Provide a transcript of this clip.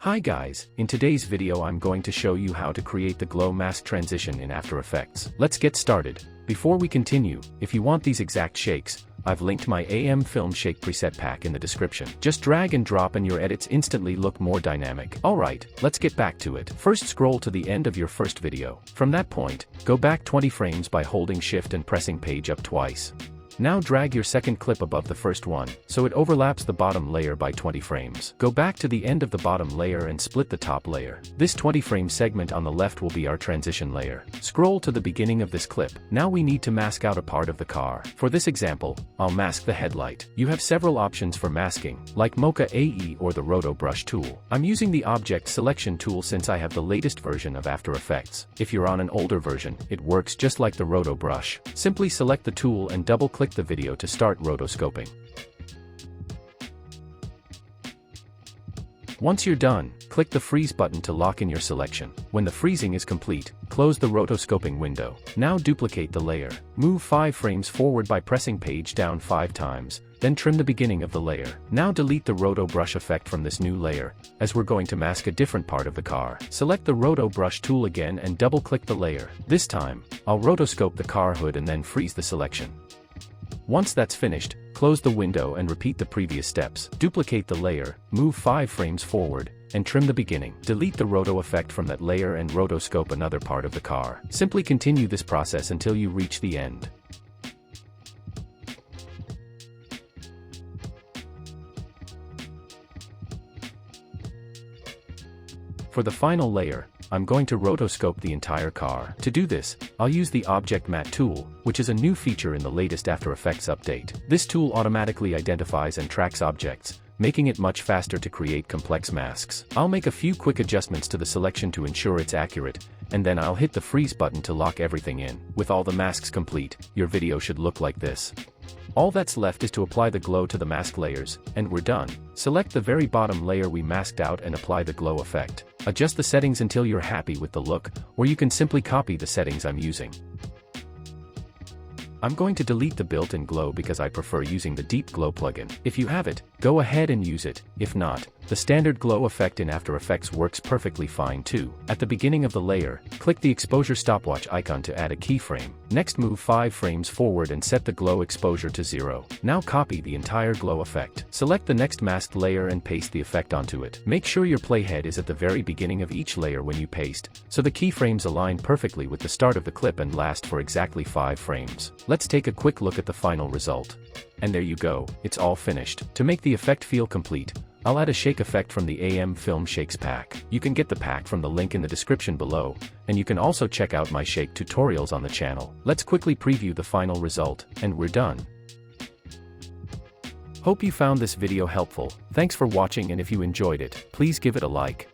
Hi guys, in today's video I'm going to show you how to create the glow mask transition in After Effects. Let's get started. Before we continue, if you want these exact shakes, I've linked my AM Film Shake preset pack in the description. Just drag and drop and your edits instantly look more dynamic. Alright, let's get back to it. First scroll to the end of your first video. From that point, go back 20 frames by holding shift and pressing page up twice. Now drag your second clip above the first one, so it overlaps the bottom layer by 20 frames. Go back to the end of the bottom layer and split the top layer. This 20 frame segment on the left will be our transition layer. Scroll to the beginning of this clip. Now we need to mask out a part of the car. For this example, I'll mask the headlight. You have several options for masking, like Mocha AE or the Roto Brush tool. I'm using the Object Selection tool since I have the latest version of After Effects. If you're on an older version, it works just like the Roto Brush. Simply select the tool and double-click the video to start rotoscoping. Once you're done, click the freeze button to lock in your selection. When the freezing is complete, close the rotoscoping window. Now duplicate the layer. Move 5 frames forward by pressing page down 5 times, then trim the beginning of the layer. Now delete the Roto Brush effect from this new layer, as we're going to mask a different part of the car. Select the Roto Brush tool again and double-click the layer. This time, I'll rotoscope the car hood and then freeze the selection. Once that's finished, close the window and repeat the previous steps. Duplicate the layer, move 5 frames forward, and trim the beginning. Delete the roto effect from that layer and rotoscope another part of the car. Simply continue this process until you reach the end. For the final layer, I'm going to rotoscope the entire car. To do this, I'll use the Object Matte tool, which is a new feature in the latest After Effects update. This tool automatically identifies and tracks objects, making it much faster to create complex masks. I'll make a few quick adjustments to the selection to ensure it's accurate, and then I'll hit the freeze button to lock everything in. With all the masks complete, your video should look like this. All that's left is to apply the glow to the mask layers, and we're done. Select the very bottom layer we masked out and apply the glow effect. Adjust the settings until you're happy with the look, or you can simply copy the settings I'm using. I'm going to delete the built-in glow because I prefer using the Deep Glow plugin. If you have it, go ahead and use it. If not, the standard glow effect in After Effects works perfectly fine too. At the beginning of the layer, click the exposure stopwatch icon to add a keyframe. Next move 5 frames forward and set the glow exposure to 0. Now copy the entire glow effect. Select the next masked layer and paste the effect onto it. Make sure your playhead is at the very beginning of each layer when you paste, so the keyframes align perfectly with the start of the clip and last for exactly 5 frames. Let's take a quick look at the final result. And there you go, it's all finished. To make the effect feel complete, I'll add a shake effect from the AM Film Shakes pack. You can get the pack from the link in the description below, and you can also check out my shake tutorials on the channel. Let's quickly preview the final result, and we're done. Hope you found this video helpful. Thanks for watching, and if you enjoyed it, please give it a like.